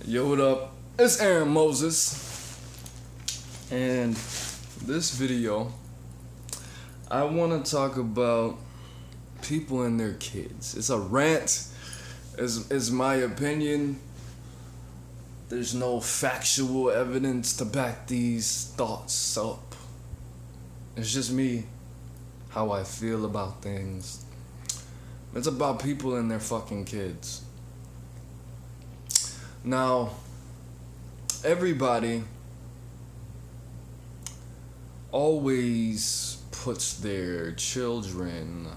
Yo, what up? It's AaroniMoses, and this video, I want to talk about people and their kids. It's a rant, is my opinion. There's no factual evidence to back these thoughts up. It's just me, how I feel about things. It's about people and their fucking kids. Now, everybody always puts their children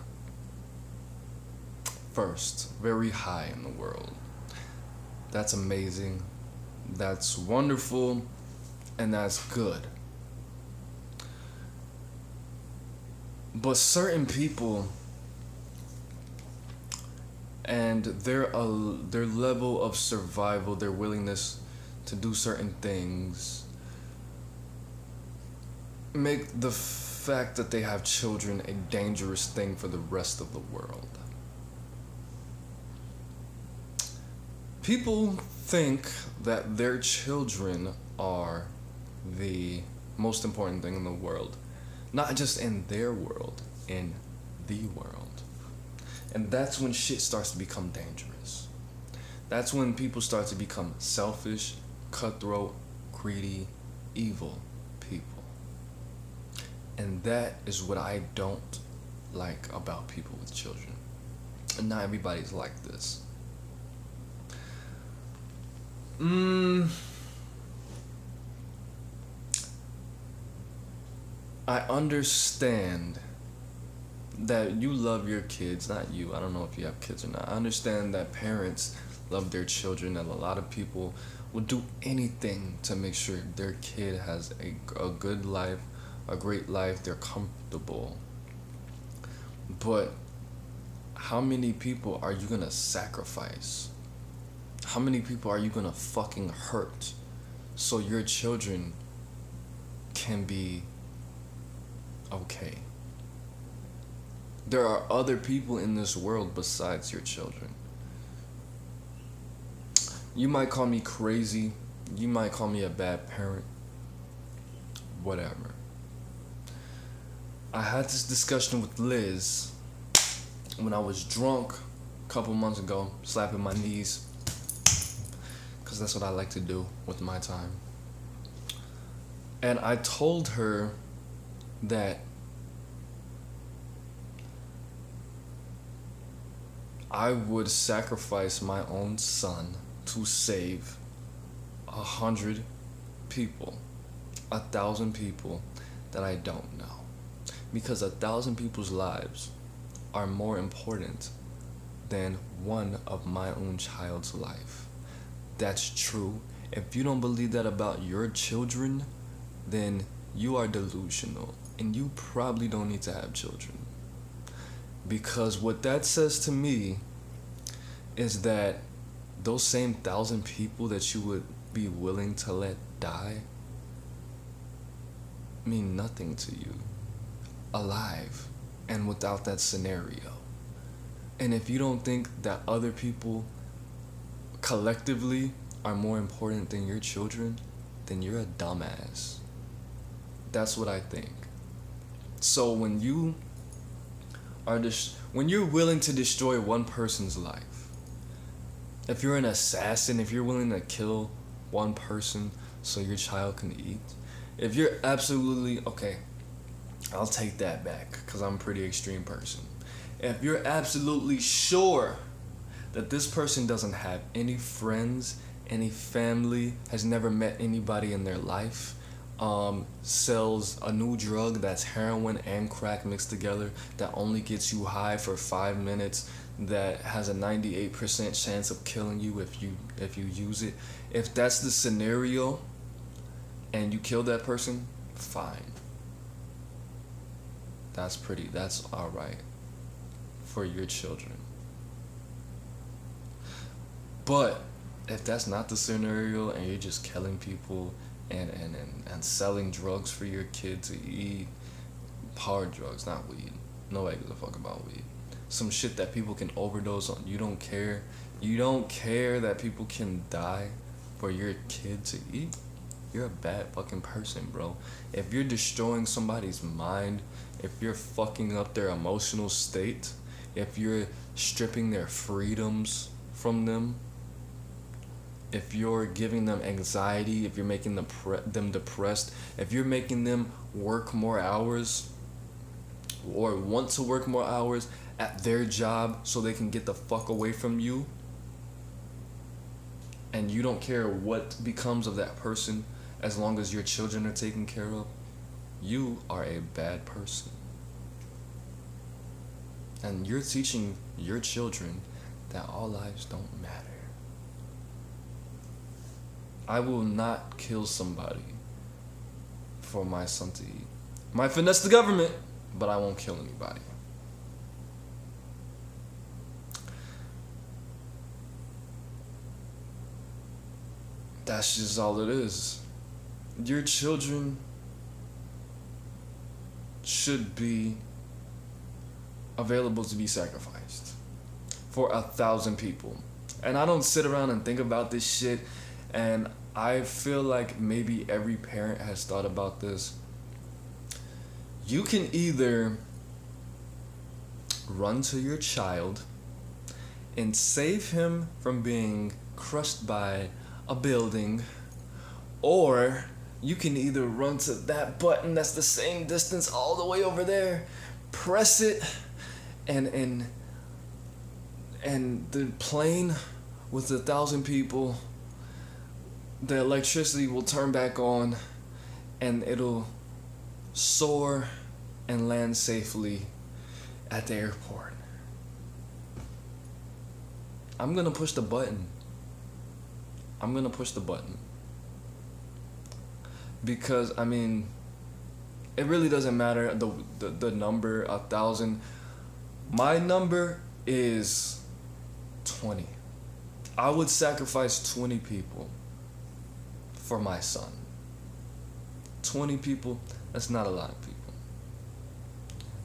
first, very high in the world. That's amazing. That's wonderful. And that's good. But certain people and their level of survival, their willingness to do certain things, make the fact that they have children a dangerous thing for the rest of the world. People think that their children are the most important thing in the world. Not just in their world, in the world. And that's when shit starts to become dangerous. That's when people start to become selfish, cutthroat, greedy, evil people. And that is what I don't like about people with children. And not everybody's like this. I understand that you love your kids, not you, I don't know if you have kids or not. I understand that parents love their children, and a lot of people will do anything to make sure their kid has a good life, a great life, they're comfortable. But how many people are you gonna sacrifice? How many people are you gonna fucking hurt so your children can be okay? There are other people in this world besides your children. You might call me crazy. You might call me a bad parent. Whatever. I had this discussion with Liz when I was drunk a couple months ago, slapping my knees, because that's what I like to do with my time. And I told her that I would sacrifice my own son to save 100 people, 1,000 people that I don't know. Because 1,000 people's lives are more important than one of my own child's life. That's true. If you don't believe that about your children, then you are delusional, and you probably don't need to have children. Because what that says to me is that those same 1,000 people that you would be willing to let die mean nothing to you, alive and without that scenario. And if you don't think that other people collectively are more important than your children, then you're a dumbass. That's what I think. So when you are when you're willing to destroy one person's life, if you're an assassin, if you're willing to kill one person so your child can eat, if you're absolutely, okay, I'll take that back because I'm a pretty extreme person. If you're absolutely sure that this person doesn't have any friends, any family, has never met anybody in their life, sells a new drug that's heroin and crack mixed together, that only gets you high for 5 minutes, that has a 98% chance of killing you if you use it. If that's the scenario and you kill that person, fine. That's alright for your children. But if that's not the scenario and you're just killing people and selling drugs for your kid to eat, hard drugs, not weed. Nobody gives a fuck about weed. Some shit that people can overdose on. You don't care. You don't care that people can die for your kid to eat, you're a bad fucking person, bro. If you're destroying somebody's mind, if you're fucking up their emotional state, if you're stripping their freedoms from them, if you're giving them anxiety, if you're making them depressed, if you're making them work more hours or want to work more hours at their job so they can get the fuck away from you, and you don't care what becomes of that person as long as your children are taken care of, you are a bad person. And you're teaching your children that all lives don't matter. I will not kill somebody for my son to eat. Might finesse the government, but I won't kill anybody. That's just all it is. Your children should be available to be sacrificed for 1,000 people. And I don't sit around and think about this shit, and I feel like maybe every parent has thought about this. You can either run to your child and save him from being crushed by a building, or you can either run to that button that's the same distance all the way over there, press it, and the plane with 1,000 people, the electricity will turn back on and it'll soar and land safely at the airport. I'm gonna push the button. Because, I mean, it really doesn't matter the number, 1,000. My number is 20. I would sacrifice 20 people for my son. 20 people, that's not a lot of people.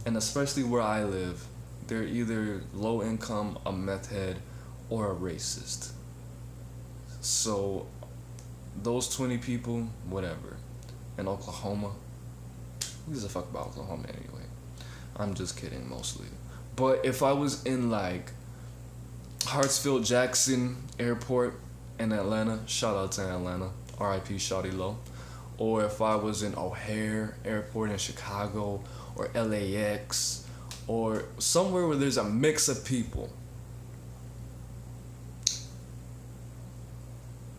And especially where I live, they're either low income, a meth head, or a racist. So those 20 people, whatever. In Oklahoma, who gives a fuck about Oklahoma anyway? I'm just kidding mostly. But if I was in like Hartsfield Jackson Airport in Atlanta, shout out to Atlanta, R.I.P. Shawty Low. Or if I was in O'Hare Airport in Chicago, or LAX, or somewhere where there's a mix of people,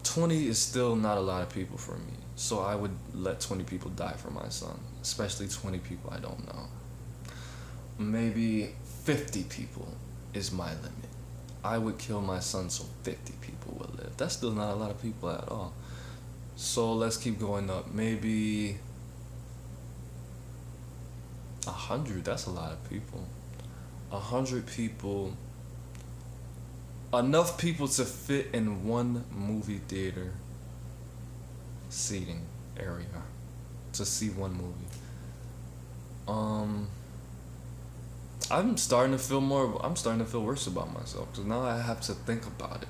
20 is still not a lot of people for me. So I would let 20 people die for my son, especially 20 people I don't know. Maybe 50 people is my limit. I would kill my son so 50 people would live. That's still not a lot of people at all. So let's keep going up. Maybe 100, that's a lot of people. 100 people. Enough people to fit in one movie theater seating area to see one movie. I'm starting to feel worse about myself because now I have to think about it.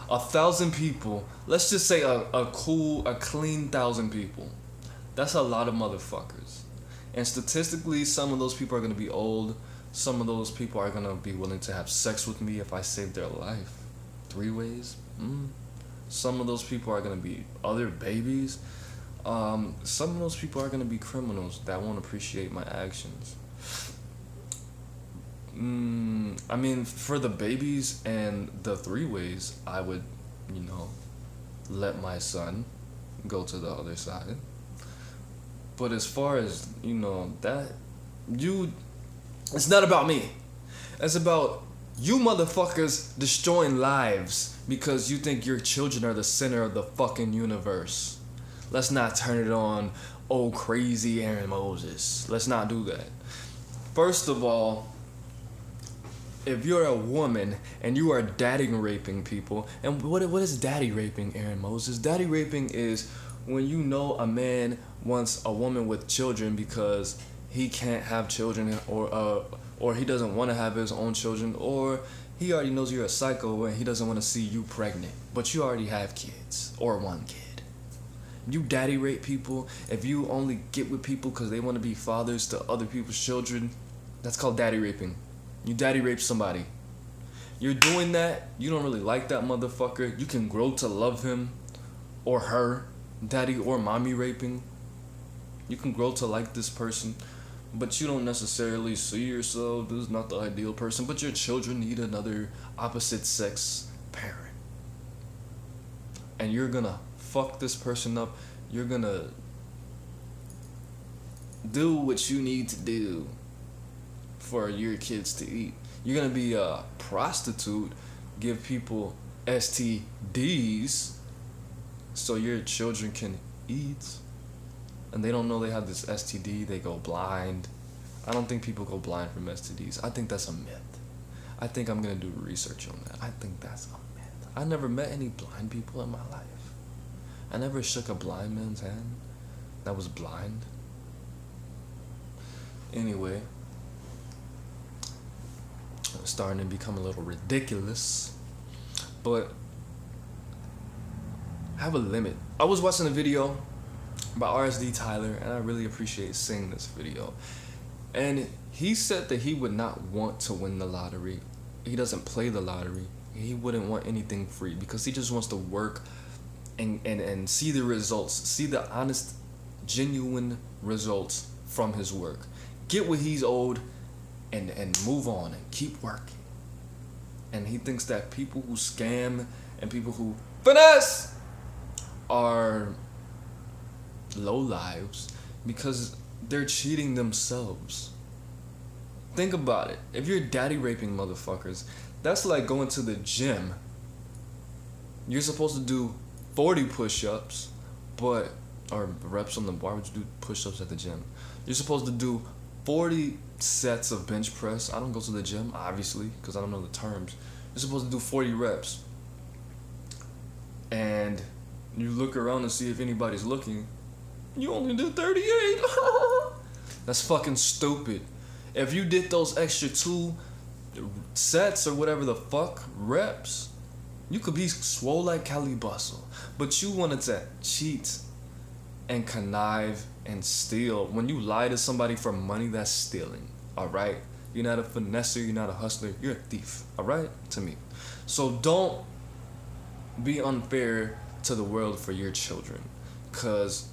1,000 people, let's just say a clean 1,000 people. That's a lot of motherfuckers. And statistically, some of those people are going to be old. Some of those people are going to be willing to have sex with me if I save their life. 3 ways? Some of those people are going to be other babies. Some of those people are going to be criminals that won't appreciate my actions. I mean, for the babies and the 3 ways, I would, let my son go to the other side. But as far as, it's not about me. It's about you motherfuckers destroying lives because you think your children are the center of the fucking universe. Let's not turn it on, oh crazy AaroniMoses. Let's not do that. First of all, if you're a woman and you are daddy raping people, and what is daddy raping, AaroniMoses? Daddy raping is when a man wants a woman with children because he can't have children, or he doesn't want to have his own children, or He already knows you're a psycho and he doesn't want to see you pregnant. But you already have kids. Or one kid. You daddy rape people. If you only get with people because they want to be fathers to other people's children, that's called daddy raping. You daddy rape somebody. You're doing that. You don't really like that motherfucker. You can grow to love him or her. Daddy or mommy raping. You can grow to like this person. But you don't necessarily see yourself. This is not the ideal person. But your children need another opposite sex parent. And you're gonna fuck this person up. You're gonna do what you need to do for your kids to eat. You're gonna be a prostitute, give people STDs so your children can eat. And they don't know they have this STD, they go blind. I don't think people go blind from STDs. I think that's a myth. I think I'm gonna do research on that. I think that's a myth. I never met any blind people in my life. I never shook a blind man's hand that was blind. Anyway, it's starting to become a little ridiculous. But have a limit. I was watching a video by RSD Tyler, and I really appreciate seeing this video. And he said that he would not want to win the lottery. He doesn't play the lottery. He wouldn't want anything free because he just wants to work and see the results, see the honest, genuine results from his work. Get what he's owed and move on and keep working. And he thinks that people who scam and people who finesse are low lives because they're cheating themselves. Think about it. If you're daddy raping motherfuckers, that's like going to the gym. You're supposed to do 40 push-ups, or reps on the bar. Would you do push-ups at the gym? You're supposed to do 40 sets of bench press. I don't go to the gym, obviously, because I don't know the terms. You're supposed to do 40 reps. And you look around and see if anybody's looking. You only did 38. That's fucking stupid. If you did those extra 2 sets or whatever the fuck, reps, you could be swole like Cali Bustle. But you wanted to cheat and connive and steal. When you lie to somebody for money, that's stealing. Alright? You're not a finesser, you're not a hustler, you're a thief. Alright? To me. So don't be unfair to the world for your children. Cause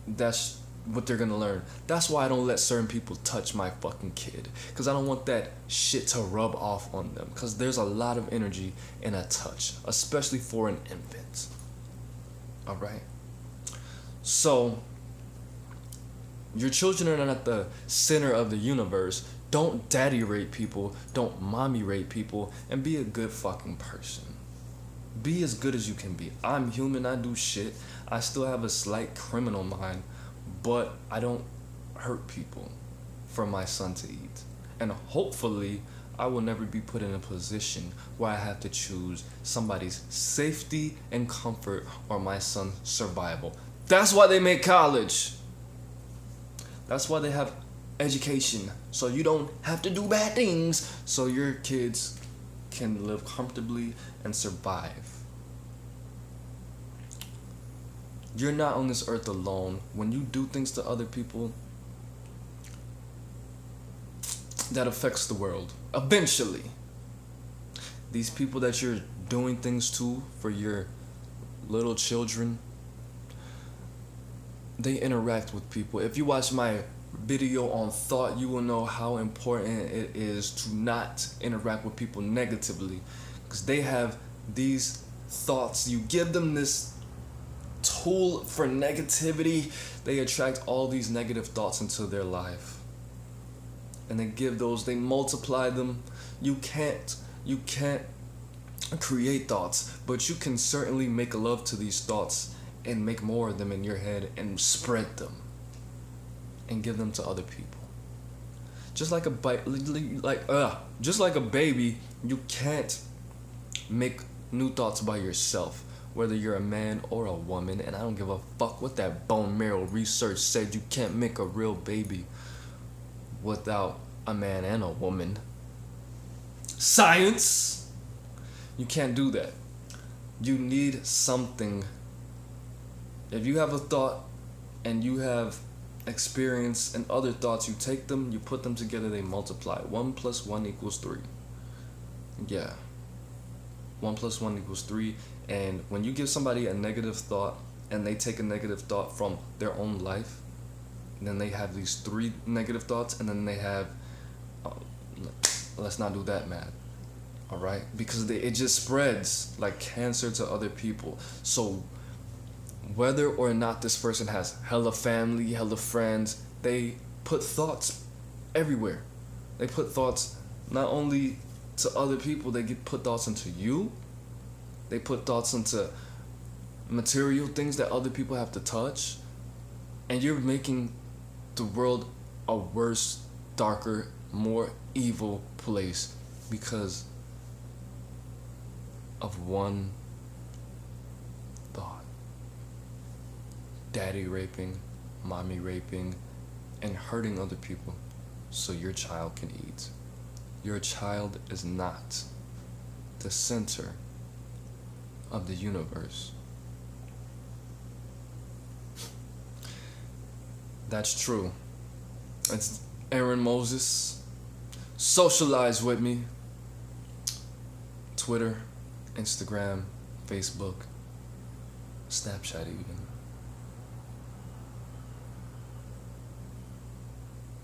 that's what they're gonna learn. That's why I don't let certain people touch my fucking kid. Cause I don't want that shit to rub off on them. Cause there's a lot of energy in a touch. Especially for an infant. Alright? So, your children are not at the center of the universe. Don't daddy rape people. Don't mommy rape people. And be a good fucking person. Be as good as you can be. I'm human. I do shit. I still have a slight criminal mind. But I don't hurt people for my son to eat. And hopefully, I will never be put in a position where I have to choose somebody's safety and comfort or my son's survival. That's why they make college. That's why they have education. So you don't have to do bad things. So your kids can live comfortably and survive. You're not on this earth alone. When you do things to other people, that affects the world. Eventually. These people that you're doing things to for your little children, they interact with people. If you watch my video on thought, you will know how important it is to not interact with people negatively. Because they have these thoughts. You give them this tool for negativity, they attract all these negative thoughts into their life. And they multiply them. You can't create thoughts, but you can certainly make love to these thoughts and make more of them in your head and spread them and give them to other people. Just like a baby, you can't make new thoughts by yourself, whether you're a man or a woman. And I don't give a fuck what that bone marrow research said. You can't make a real baby without a man and a woman. science. You can't do that. You need something. If you have a thought and you have experience and other thoughts, you take them, you put them together, they multiply. 1 + 1 = 3. Yeah. 1 + 1 = 3. And when you give somebody a negative thought and they take a negative thought from their own life, then they have these 3 negative thoughts, and then they have, let's not do that, man. All right? Because it just spreads like cancer to other people. So whether or not this person has hella family, hella friends, they put thoughts everywhere. They put thoughts not only to other people, they put thoughts into you. They put thoughts into material things that other people have to touch. And you're making the world a worse, darker, more evil place because of one thought. Daddy raping, mommy raping, and hurting other people so your child can eat. Your child is not the center of the universe. That's true. It's AaroniMoses. Socialize with me. Twitter, Instagram, Facebook, Snapchat even.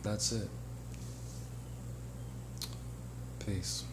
That's it. Peace.